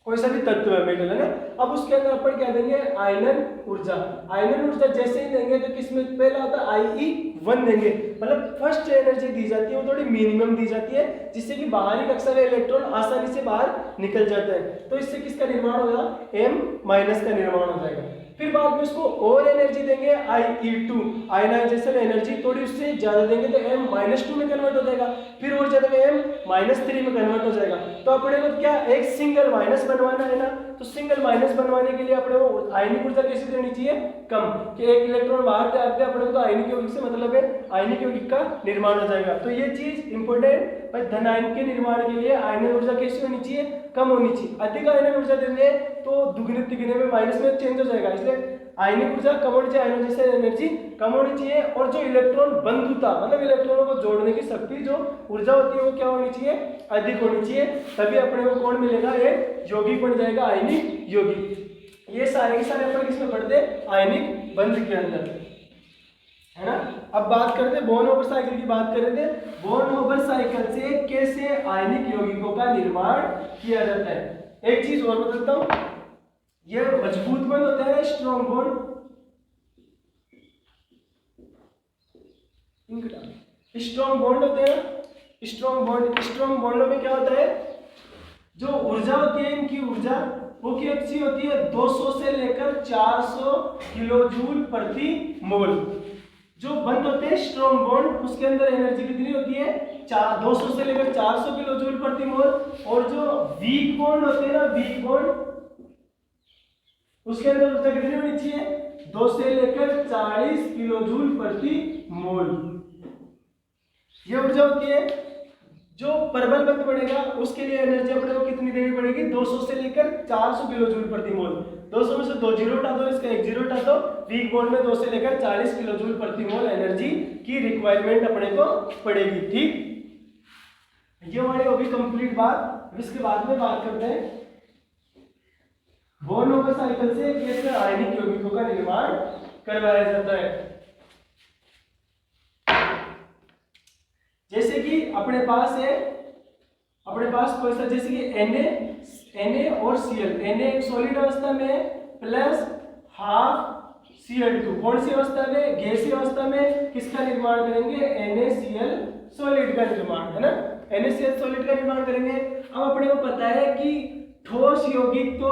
कोई सा भी तत्व है, मेटल है ना। अब उसके अंदर अपन क्या देंगे? आयनन ऊर्जा। आयनन ऊर्जा जैसे ही देंगे तो किसमें पहला आता है? IE1 देंगे, मतलब फर्स्ट एनर्जी दी जाती है वो थोड़ी मिनिमम दी जाती है, जिससे कि बाहरी कक्षा का इलेक्ट्रॉन आसानी से बाहर निकल जाता है। तो इससे किसका निर्माण होगा? M- का निर्माण हो जाएगा। फिर बाद में उसको और एनर्जी देंगे IE2, आयनाइजेशन एनर्जी थोड़ी उससे ज्यादा देंगे तो M-2 में कन्वर्ट हो जाएगा, फिर और ज्यादा में M-3 में कन्वर्ट हो जाएगा। तो अपने को क्या एक सिंगल माइनस बनवाना है ना, तो सिंगल माइनस बनवाने के लिए अपने को आयनिक ऊर्जा कैसे देनी चाहिए? कम, कि एक इलेक्ट्रॉन बाहर जाते अपने को तो आयनिक यौगिक से मतलब है आयनिक यौगिक का निर्माण हो जाएगा। तो ये चीज इंपॉर्टेंट। धनायन के निर्माण के लिए आयनन ऊर्जा कैसी होनी चाहिए? कम होनी चाहिए। अधिक आयनन ऊर्जा देंगे तो दुगने तिगने में माइनस में चेंज हो जाएगा, इसलिए आयनिक ऊर्जा कम होनी चाहिए, आयनाइजेशन एनर्जी कम होनी चाहिए। और जो इलेक्ट्रॉन बंधुता, मतलब इलेक्ट्रॉनों को जोड़ने की शक्ति, जो ऊर्जा होती है वो क्या होनी चाहिए? अधिक होनी चाहिए। तभी अपने को कौन मिलेगा? एक यौगिक बन जाएगा, आयनिक यौगिक। ये सारे के सारे अपन किसमें पढ़ते? आयनिक बंध के अंदर, है ना। अब बात करते हैं बोन ओवर साइकिल की बात कर रहे थे। बोन ओवर साइकिल से कैसे आयनिक यौगिकों का निर्माण किया जाता है। एक चीज और बताता हूं, ये मजबूत बंध होता है, स्ट्रॉन्ग बॉन्ड, स्ट्रॉन्ग बॉन्ड होते हैं। स्ट्रॉन्ग बॉन्डों में क्या होता है? जो ऊर्जा होती है इनकी ऊर्जा वो कितनी होती है? 200 से लेकर 400 किलो जूल प्रति मोल। जो बंद होते हैं स्ट्रॉन्ग बॉन्ड, उसके अंदर एनर्जी कितनी होती है? 200 से लेकर 400 किलो जूल प्रति मोल। और जो वीक बॉन्ड होते हैं ना, वीक बॉन्ड, उसके अंदर ऊर्जा कितनी होनी चाहिए? 2 से लेकर 40 किलो जूल प्रति मोल। ये ऊर्जा होती है। जो प्रबल बंध बढ़ेगा उसके लिए एनर्जी अपने को कितनी देनी पड़ेगी? 200 से लेकर 400 किलो जूल प्रति मोल। 200 में से 2 जीरो हटा दो, इसका 1 जीरो हटा दो। वीक बॉन्ड में 2 से लेकर 40 किलो जूल प्रति मोल एनर्जी की रिक्वायरमेंट अपने को पड़ेगी। ठीक, ये हमारी होगी कंप्लीट बात। इसके बाद में बात करते हैं बोन ओवर साइकिल से कैसे आयनिक यौगिकों का निर्माण करवाया जाता है। अपने पास कोई सा, जैसे कि Na और Cl, Na एक सॉलिड अवस्था में प्लस हाफ Cl2, कौन सी अवस्था में, गैसीय अवस्था में किसका निर्माण करेंगे, NaCl सॉलिड का निर्माण, है ना, NaCl सॉलिड का निर्माण करेंगे। अब अपने को पता है कि ठोस यौगिक तो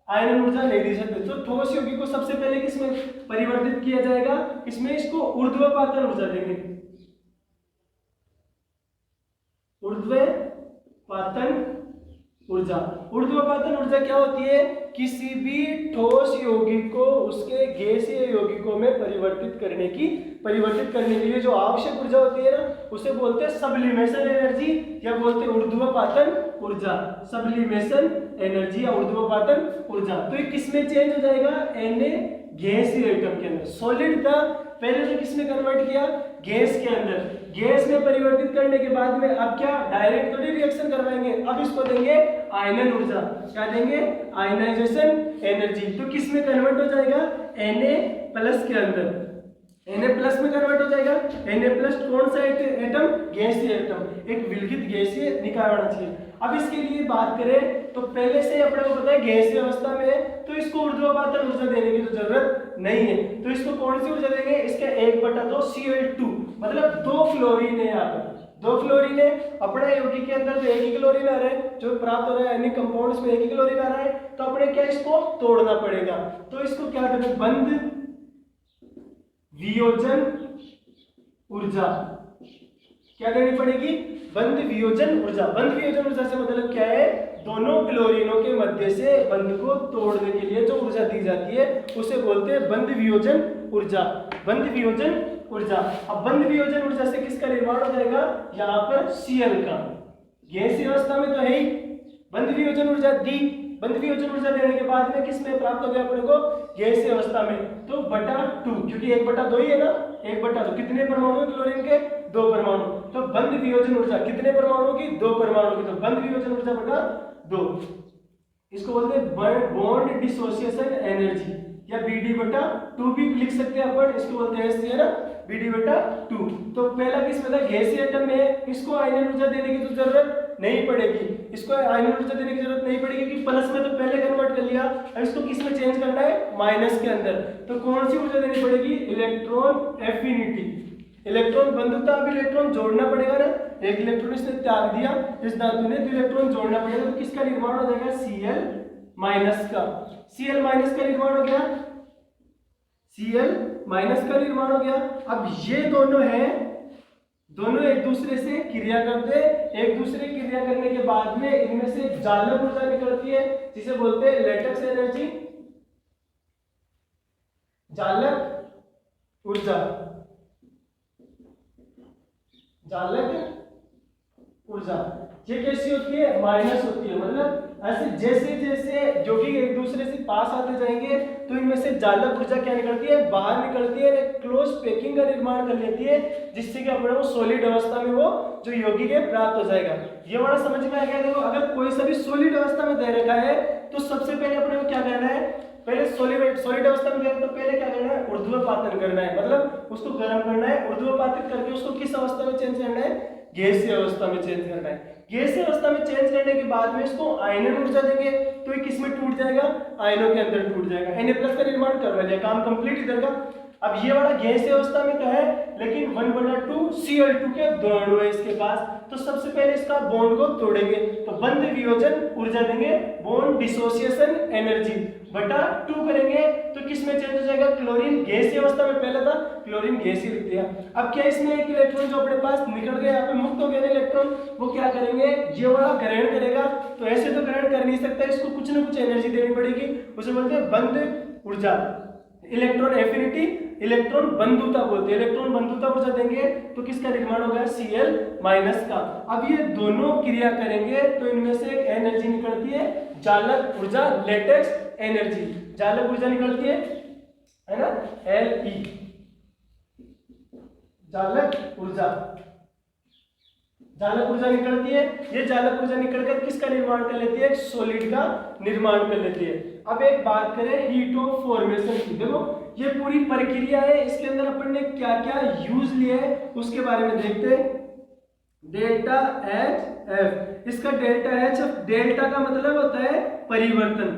आयनन ऊर्जा नहीं दे सकते, तो ठोस यौगिक को सबसे पहले किसमें परिवर्तित किया जाएगा, इसमें इसको ऊर्ध्वपातन ऊर्जा देंगे। ऊर्ध्वपातन ऊर्जा क्या होती है, किसी भी ठोस यौगिक को उसके गैसीय यौगिकों में परिवर्तित करने के लिए जो आवश्यक ऊर्जा होती है ना, उसे बोलते हैं सब्लिमेशन एनर्जी या बोलते हैं ऊर्ध्वपातन ऊर्जा, सब्लिमेशन एनर्जी या ऊर्ध्वपातन ऊर्जा। तो ये किस में चेंज हो जाएगा, Na गैसीय एटम के अंदर, सॉलिड था पहले तो किसमें कन्वर्ट किया, गैस के अंदर, गैस में परिवर्तित करने के बाद में अब क्या डायरेक्ट थोड़ी रिएक्शन करवाएंगे, अब इसको देंगे आयनन ऊर्जा, क्या देंगे, आयनाइजेशन एनर्जी। तो किस में कन्वर्ट हो जाएगा, Na+ के अंदर, Na+ में कन्वर्ट हो जाएगा। Na+ कौन सा एटम, गैसीय एटम, एक विलगित गैसीय निकाय होना चाहिए। अब इसके लिए बात करें तो पहले से अपने को पता है गैसीय अवस्था में है, तो इसको ऊर्ध्वपातन ऊर्जा देने की तो जरूरत नहीं है, तो इसको कौन सी ऊर्जा देंगे, इसका 1/2 Cl2, मतलब 2 क्लोरीन है, यहाँ पर 2 क्लोरीन है। अपने यौगिक के अंदर तो एक ही क्लोरीन आ रहा है, जो प्राप्त हो रहा है अनेक कंपाउंड्स में एक ही क्लोरीन आ रहा है, तो अपने क्या इसको तोड़ना पड़ेगा, तो इसको क्या करें, बंध वियोजन ऊर्जा, क्या करनी पड़ेगी, बंध वियोजन ऊर्जा। बंध वियोजन ऊर्जा से मतलब क्या है, दोनों क्लोरीनों के मध्य से बंध को तोड़ने के लिए जो ऊर्जा दी जाती है उसे बोलते हैं बंध वियोजन ऊर्जा, बंध वियोजन ऊर्जा। अब बंध वियोजन ऊर्जा से किसका निर्माण हो जाएगा, यहाँ पर Cl का, गैसीय अवस्था में तो है ही, बंध वियोजन ऊर्जा दी, बंध वियोजन ऊर्जा देने के बाद में किसमें प्राप्त हो गया अपने को, गैसीय अवस्था में, तो 2, क्योंकि 1/2 ही है ना, 1/2 कितने परमाणु है क्लोरीन के, 2 परमाणु, तो बंध वियोजन ऊर्जा कितने परमाणु की, 2 परमाणु की, तो बंध वियोजन ऊर्जा 2। इसको बोलते हैं बॉन्ड डिसोसिएशन एनर्जी या Bd/2 भी लिख सकते हैं अपन, इसको बोलते हैं है ना Bd/2। तो पहला किस मतलब गैसीय एटम में, इसको आयनन ऊर्जा देने की तो जरूरत नहीं पड़ेगी, इसको आयनन ऊर्जा देने की जरूरत नहीं पड़ेगी कि प्लस में तो पहले कन्वर्ट कर लिया, अब इसको किस में चेंज करना है, माइनस के अंदर, तो कौन सी ऊर्जा देनी पड़ेगी, इलेक्ट्रॉन एफिनिटी, इलेक्ट्रॉन बंधुता, अब इलेक्ट्रॉन जोड़ना पड़ेगा ना, एक इलेक्ट्रॉन इसने त्याग दिया इस धातु ने, तो इलेक्ट्रॉन जोड़ना पड़ेगा, तो किसका निर्माण हो जाएगा, Cl- का, Cl- का निर्माण हो गया, Cl- का निर्माण हो गया। अब ये दोनों है, दोनों एक दूसरे से क्रिया करते हैं, एक दूसरे की क्रिया करने के बाद में इनमें से जालक ऊर्जा निकलती है जिसे बोलते हैं लेटेक्स एनर्जी, जालक ऊर्जा, जालक ऊर्जा। ये कैसी होती है, माइनस होती है, मतलब ऐसे जैसे जैसे जो कि एक दूसरे से पास आते जाएंगे तो इनमें से जालक ऊर्जा क्या निकलती है, बाहर निकलती है, एक क्लोज पैकिंग का निर्माण कर लेती है, जिससे कि अपने को सॉलिड अवस्था में वो जो यौगिक है प्राप्त हो जाएगा। ये वाला समझ में आ गया। देखो अगर कोई सा भी सॉलिड अवस्था में दे रखा है तो सबसे पहले अपने को क्या करना है, पहले सॉलिड अवस्था में तो पहले क्या करना है, ऊर्ध्वपातन करना है, मतलब उसको गर्म करना है, ऊर्ध्वपातित करके उसको किस अवस्था में चेंज करना है, गैसीय अवस्था में चेंज करना है। गैसीय अवस्था में चेंज करने के बाद में इसको आयनन ऊर्जा देंगे तो ये किस में टूट जाएगा, आयनों के अंदर टूट जाएगा, Na+ का निर्माण कर रहा है, काम कंप्लीट इधर का। अब ये वाला गैसीय अवस्था में तो है लेकिन 1/2 Cl2 के दो अणु है इसके पास, तो सबसे पहले इसका बॉन्ड को तोड़ेंगे तो बंध वियोजन ऊर्जा देंगे, बॉन्ड डिसोसिएशन एनर्जी बटा 2 करेंगे तो किस में चेंज हो जाएगा, क्लोरीन गैसीय अवस्था में पहला था क्लोरीन गैसीय लिख दिया। अब क्या इसमें एक इलेक्ट्रॉन जो अपने पास निकल गया, यहाँ पे मुक्त हो गया ना इलेक्ट्रॉन, वो क्या करेंगे, ये वाला ग्रहण करेगा, तो ऐसे तो ग्रहण कर नहीं सकता, इसको कुछ ना कुछ एनर्जी देनी पड़ेगी, उसे बोलते हैं बंध ऊर्जा, इलेक्ट्रॉन एफिनिटी, इलेक्ट्रॉन बंधुता बोलते हैं, इलेक्ट्रॉन बंधुता ऊर्जा देंगे तो किसका निर्माण होगा, Cl- का। अब ये दोनों क्रिया करेंगे तो इनमें से एक एनर्जी निकलती है जालक ऊर्जा, लेटेक्स एनर्जी, जालक ऊर्जा निकलती है ना, Le, जालक ऊर्जा, जालक ऊर्जा निकलती है। ये जालक ऊर्जा निकलकर किसका निर्माण कर लेती है, एक सॉलिड का निर्माण कर लेती है। अब एक बात करें हीट ऑफ फॉर्मेशन की, देखो ये पूरी प्रक्रिया है, इसके अंदर अपन ने क्या क्या यूज लिया है उसके बारे में देखते हैं। Delta H F. इसका डेल्टा एच एफ, डेल्टा का मतलब होता है परिवर्तन,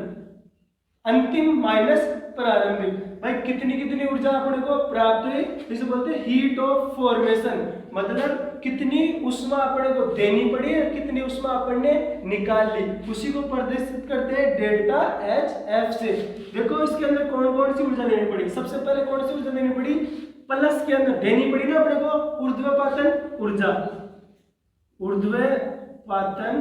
अंतिम माइनस प्रारंभिक। भाई कितनी कितनी ऊर्जा अपने को प्राप्त हुई, इसे बोलते हैं हीट ऑफ फॉर्मेशन, मतलब कितनी उष्मा अपने को देनी पड़ी है, कितनी उष्मा अपन ने निकाल ली, उसी को प्रदर्शित करते हैं डेल्टा एच एफ से। देखो इसके अंदर कौन कौन सी ऊर्जा देनी पड़ी। सबसे पहले कौन सी ऊर्जा देनी पड़ी, प्लस के अंदर देनी पड़ी ना अपने को ऊर्ध्वपातन ऊर्जा, ऊर्ध्वपातन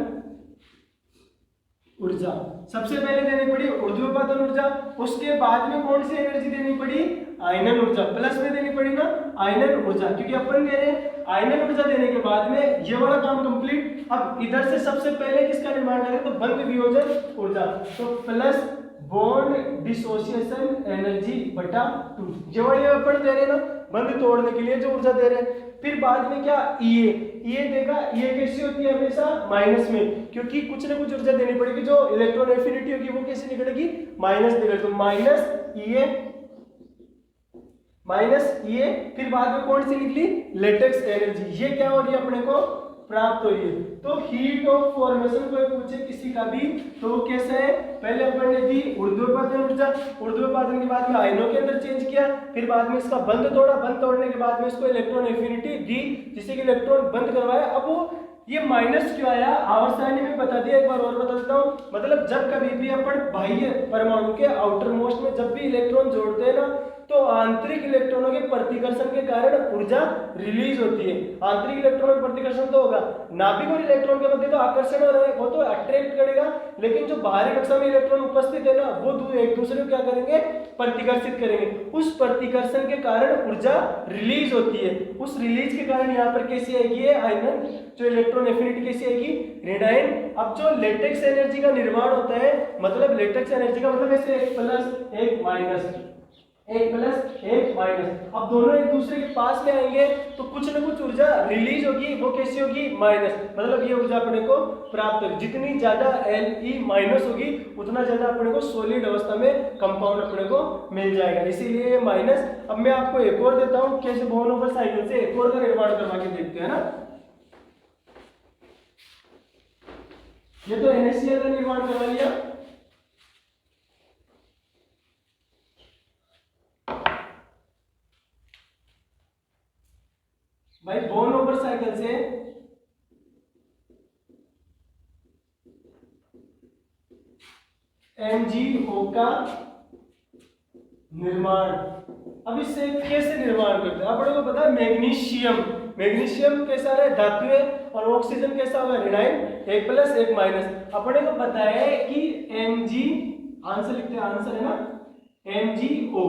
ऊर्जा सबसे पहले देनी पड़ी ऊर्ध्वपातन ऊर्जा। उसके बाद में कौन सी एनर्जी देनी पड़ी, आयनन ऊर्जा, प्लस में देनी पड़ी ना आयनन ऊर्जा, क्योंकि अपन दे रहे हैं आयनन ऊर्जा। देने के बाद में ये वाला काम कंप्लीट। अब इधर से सबसे पहले किसका निर्माण करें, तो बंध वियोजन ऊर्जा, तो प्लस बॉन्ड डिसोसिएशन एनर्जी बटा 2, ये वाली अपन दे रहे हैं ना बंध तोड़ने के लिए जो ऊर्जा दे रहे हैं। फिर बाद में क्या, ये देगा, ये कैसी होती है हमेशा माइनस में, क्योंकि कुछ ना कुछ ऊर्जा देनी पड़ेगी, जो इलेक्ट्रॉन एफिनिटी होगी वो कैसे निकलेगी, माइनस निकलेगी, तो माइनस ये। फिर बाद में कौन सी निकली, लेटेक्स एनर्जी, ये क्या हो रही है अपने को प्राप्त हो रही है। तो हीट ऑफ फॉर्मेशन को पूछे किसी का भी तो वो कैसे है, पहले अपन ने दी ऊर्ध्वपातन ऊर्जा, ऊर्ध्वपातन के बाद में आयनों के अंदर चेंज किया, फिर बाद में इसका बंध तोड़ा, बंध तोड़ने के बाद में इसको इलेक्ट्रॉन एफिनिटी दी, जिससे कि इलेक्ट्रॉन बंद करवाया। अब वो ये माइनस क्यों आया, आवर्त सारणी में बता दिया, एक बार और बता देता हूँ। मतलब जब कभी भी अपन बाह्य परमाणु के आउटर मोस्ट में जब भी इलेक्ट्रॉन जोड़ते हैं ना, तो आंतरिक इलेक्ट्रॉनों के प्रतिकर्षण के कारण ऊर्जा रिलीज होती है। आंतरिक इलेक्ट्रॉनों का प्रतिकर्षण तो होगा, नाभिक और इलेक्ट्रॉन के मध्य तो आकर्षण हो रहा है, वो तो अट्रैक्ट करेगा, लेकिन जो बाहरी कक्षा में इलेक्ट्रॉन उपस्थित है ना, वो एक दूसरे को क्या करेंगे, प्रतिकर्षित करेंगे। उस प्रतिकर्षण के कारण ऊर्जा रिलीज होती है। उस रिलीज के कारण यहाँ पर कैसी आएगी, आयनन जो इलेक्ट्रॉन एफिनिटी कैसी आएगी, ऋणायन। अब जो लेटेक्स एनर्जी का निर्माण होता है, मतलब लेटेक्स एनर्जी का मतलब ऐसे एक प्लस एक माइनस, एक प्लस एक माइनस, अब दोनों एक दूसरे के पास में आएंगे तो कुछ ना कुछ ऊर्जा रिलीज होगी, वो कैसी होगी, माइनस। मतलब ये ऊर्जा अपने को प्राप्त होगी, जितनी ज्यादा Li माइनस होगी उतना ज्यादा अपने को सॉलिड अवस्था में कंपाउंड अपने को मिल जाएगा, इसीलिए ये माइनस। अब मैं आपको एक और देता हूं, कैसे बोन ओवर साइकिल से एक और का निर्माण करवा के देखते हैं ना। ये तो NaCl का निर्माण करवा लिया, भाई बोन ओवर साइकिल से MgO का निर्माण। अब इससे कैसे निर्माण करते हैं, आप लोगों को पता है मैग्नीशियम, मैग्नीशियम कैसा है, धातु है, और ऑक्सीजन कैसा होगा, ऋणायन, एक प्लस एक माइनस। अपने को बताया कि Mg, आंसर लिखते हैं, आंसर है ना MgO।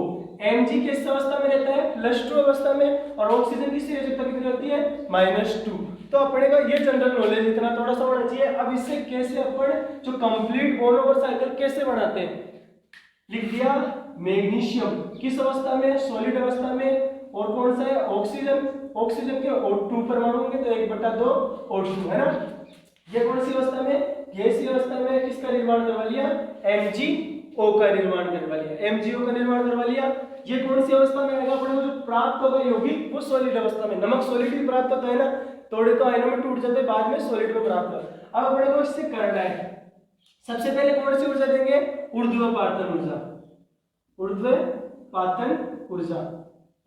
Mg किस अवस्था में रहता है, +2 अवस्था में, और ऑक्सीजन की संयोजकता कितनी होती है, -2। तो अपने का ये जनरल नॉलेज इतना थोड़ा सा होना चाहिए। अब इससे कैसे अपन जो कंप्लीट बोन ओवर साइकिल कैसे बनाते हैं, लिख दिया मैग्नीशियम किस अवस्था में, सॉलिड अवस्था में, और कौन सा है, ऑक्सीजन, ऑक्सीजन के O2 परमाणु होंगे तो 1/2 O2 है ना। ये कौन सी अवस्था में, गैसीय अवस्था में किसका निर्माण करवा लिया, MgO का निर्माण करवा लिया, MgO का निर्माण करवा लिया। ये कौन सी अवस्था में आएगा, अपने को जो प्राप्त होगा यौगिक वो सॉलिड अवस्था में, नमक सॉलिड भी प्राप्त होता है ना, थोड़े तो आयनों में टूट जाते हैं, बाद में सॉलिड में प्राप्त होगा। अब अपने को इससे करना है, सबसे पहले कौन सी ऊर्जा देंगे, ऊर्ध्वपातन ऊर्जा, ऊर्ध्वपातन ऊर्जा।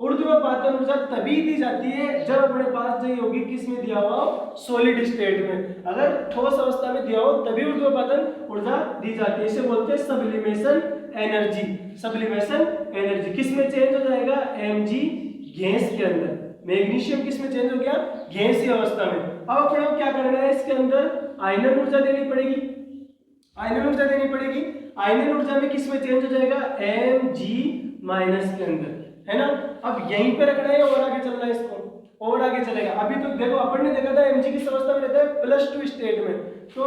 ऊर्ध्वपातन ऊर्जा तभी दी जाती है जब अपने पास जो यौगिक किस में दिया हुआ हो, सॉलिड स्टेट में। अगर ठोस अवस्था में दिया हो तभी ऊर्ध्वपातन ऊर्जा दी जाती है, इसे बोलते हैं सब्लिमेशन एनर्जी। सब्लिमेशन एनर्जी किस में चेंज हो जाएगा, Mg गैस के अंदर, मैग्नीशियम किस में चेंज हो गया, गैसीय अवस्था में। अब अपने को क्या करना है, इसके अंदर आयनन ऊर्जा देनी पड़ेगी, आयनन ऊर्जा देनी पड़ेगी। आयनन ऊर्जा में किस में चेंज हो जाएगा, Mg- के अंदर, है ना। अब यहीं पे रखना है और आगे चलना है इसको, और आगे चलेगा। अभी तो देखो अपन ने देखा था Mg किस अवस्था में रहता है, +2 स्टेट में, तो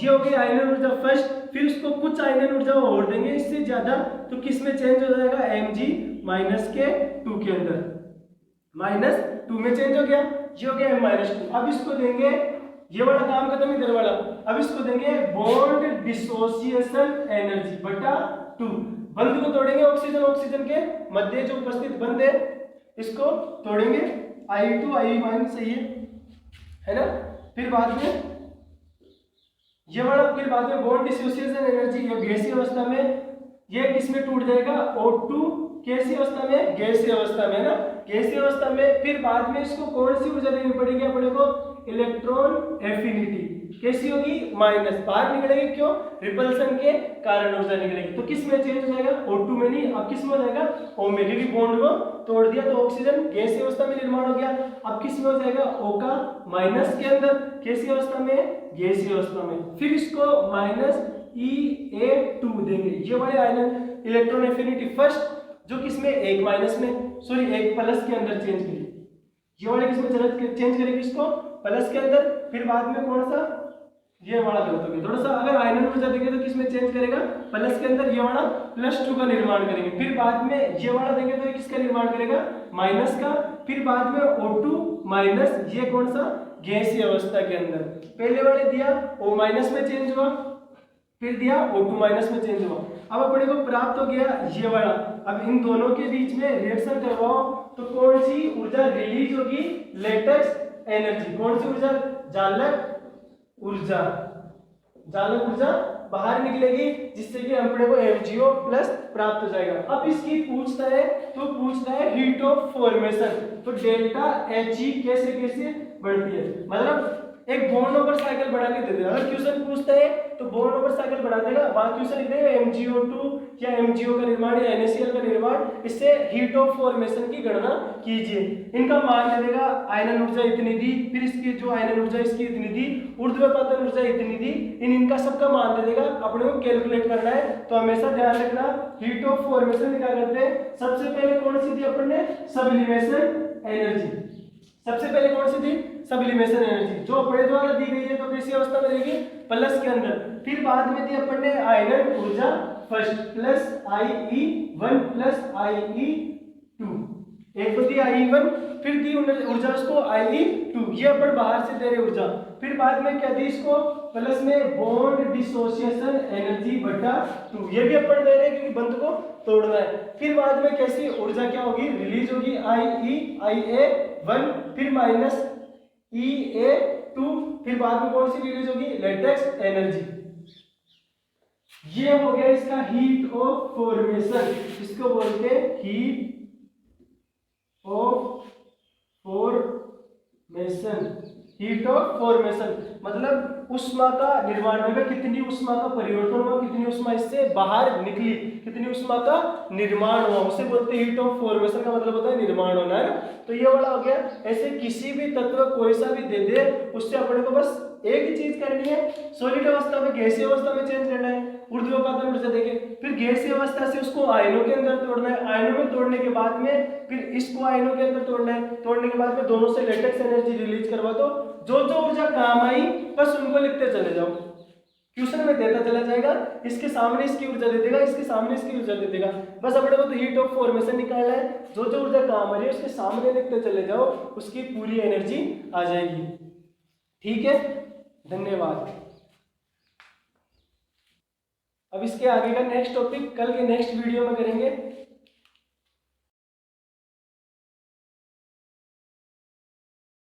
ये हो गई आयनन ऊर्जा फर्स्ट, फिर उसको कुछ आयनन ऊर्जा और देंगे इससे ज्यादा, तो किस में चेंज हो जाएगा, Mg-2 के अंदर, -2 में चेंज हो गया, ये हो गया -2। अब इसको देंगे, ये वाला काम खत्म, इधर वाला, अब इसको देंगे बॉन्ड डिसोसिएशन एनर्जी बटा 2। बंध को तोड़ेंगे, ऑक्सीजन ऑक्सीजन के मध्य जो उपस्थित बंध है इसको तोड़ेंगे, I2 I- सही है ना। फिर बाद में ये वाला, फिर बाद में बॉन्ड डिसोसिएशन एनर्जी, ये गैसीय अवस्था में ये किसमें टूट जाएगा, O2 कैसी अवस्था में, गैसीय अवस्था में ना, गैसीय अवस्था में। फिर बाद में इसको कौन सी ऊर्जा देनी पड़ेगी अपने को, इलेक्ट्रॉन एफिनिटी कैसी होगी, माइनस, बाहर निकलेगी, क्यों, रिपल्सन के कारण ऊर्जा निकलेगी। तो किस में चेंज हो जाएगा, O2 में नहीं, अब किस में हो जाएगा, O में, क्योंकि बॉन्ड को तोड़ दिया तो ऑक्सीजन गैसीय अवस्था में निर्माण हो गया। अब किस में हो जाएगा, O का माइनस के अंदर, कैसी अवस्था में, गैसीय अवस्था में। फिर इसको माइनस E(A)2 देंगे, ये वाले आयन इलेक्ट्रॉन एफिनिटी फर्स्ट जो किसमें, एक माइनस में, सॉरी एक प्लस के अंदर चेंज करेगी, ये वाले किसमें चेंज करेगी, इसको प्लस के अंदर। फिर बाद में कौन सा, ये वाला गलत हो गया थोड़ा सा, अगर आयनन ऊर्जा देंगे तो किसमें चेंज करेगा, प्लस के अंदर, ये वाला +2 का निर्माण करेंगे। फिर बाद में ये वाला देंगे तो ये किसका निर्माण करेगा, माइनस का। फिर बाद में O2 माइनस, ये कौन सा, गैसीय अवस्था के अंदर, पहले वाले दिया O माइनस में चेंज हुआ, फिर दिया O2 माइनस में चेंज हुआ। अब अपने को प्राप्त हो गया ये वाला। अब इन दोनों के बीच में रिएक्शन करवाओ तो कौन सी ऊर्जा रिलीज होगी, लेटेक्स एनर्जी, कौन सी ऊर्जा, जालक ऊर्जा, जालक ऊर्जा बाहर निकलेगी, जिससे कि अपने को MgO प्लस प्राप्त हो जाएगा। अब इसकी पूछता है हीट ऑफ फॉर्मेशन, तो डेल्टा He कैसे कैसे बढ़ती है, मतलब एक बॉन्ड ओवर साइकिल बना के दे देगा। अगर क्वेश्चन पूछता है तो बॉन्ड ओवर साइकिल बना देगा, वहां क्वेश्चन लिख देगा MgO2 या MgO का निर्माण या NaCl का निर्माण, इससे हीट ऑफ फॉर्मेशन की गणना कीजिए। इनका मान दे देगा, आयनन ऊर्जा इतनी दी, फिर इसकी जो आयनन ऊर्जा इसकी इतनी दी, ऊर्ध्वपातन ऊर्जा इतनी दी, इनका सबका मान दे देगा, अपने को कैलकुलेट करना है। तो हमेशा ध्यान रखना, हीट ऑफ फॉर्मेशन क्या करते हैं, सबसे पहले कौन सी दी अपन ने, सब्लिमेशन एनर्जी, सबसे पहले कौन सी थी, सब्लिमेशन एनर्जी, जो अपने द्वारा दी गई है तो कैसी अवस्था में रहेगी, प्लस के अंदर। फिर बाद में दी अपन ने आयनन ऊर्जा first, plus IE1 plus IE2, एक तो दी IE1, फिर दी ऊर्जा उसको IE2, ये अपन बाहर से दे रहे ऊर्जा। फिर बाद में क्या दी इसको, प्लस में बॉन्ड डिसोसिएशन एनर्जी बटा 2, ये भी अपन दे रहे हैं क्योंकि बंध को तोड़ना है। फिर बाद में कैसी ऊर्जा क्या होगी, रिलीज होगी, IA1, फिर माइनस EA2, फिर बाद में कौन सी रिलीज होगी, लेटेक्स एनर्जी। ये हो गया इसका हीट ऑफ फॉर्मेशन, इसको बोलते हैं heat of formation. Heat of formation मतलब उष्मा का निर्माण होगा, कितनी उष्मा का परिवर्तन हुआ, कितनी उष्मा इससे बाहर निकली, कितनी उष्मा का निर्माण हुआ, उसे बोलते हैं हीट ऑफ फॉर्मेशन। का मतलब होता है निर्माण होना, है ना। तो ये वाला हो गया। ऐसे किसी भी तत्व कोई सा भी दे दे, उससे अपने को बस एक ही चीज करनी है, सॉलिड अवस्था में गैसीय अवस्था में चेंज करना है, ऊर्ध्वपातन ऊर्जा देके, फिर गैसीय अवस्था से उसको आयनों के अंदर तोड़ना है, आयनों में तोड़ने के बाद में फिर इसको आयनों के अंदर तोड़ना है, तोड़ने के बाद में दोनों से लेटेक्स एनर्जी रिलीज करवा दो। जो जो ऊर्जा काम आई बस उनको लिखते चले जाओ, क्वेश्चन में देता चला जाएगा, इसके सामने इसकी ऊर्जा दे देगा, इसके सामने इसकी ऊर्जा दे देगा, बस अपने को तो हीट ऑफ फॉर्मेशन निकालना है। जो जो ऊर्जा काम आ रही है उसके सामने लिखते चले जाओ, उसकी पूरी एनर्जी आ जाएगी। ठीक है, धन्यवाद। अब इसके आगे का नेक्स्ट टॉपिक कल के नेक्स्ट वीडियो में करेंगे।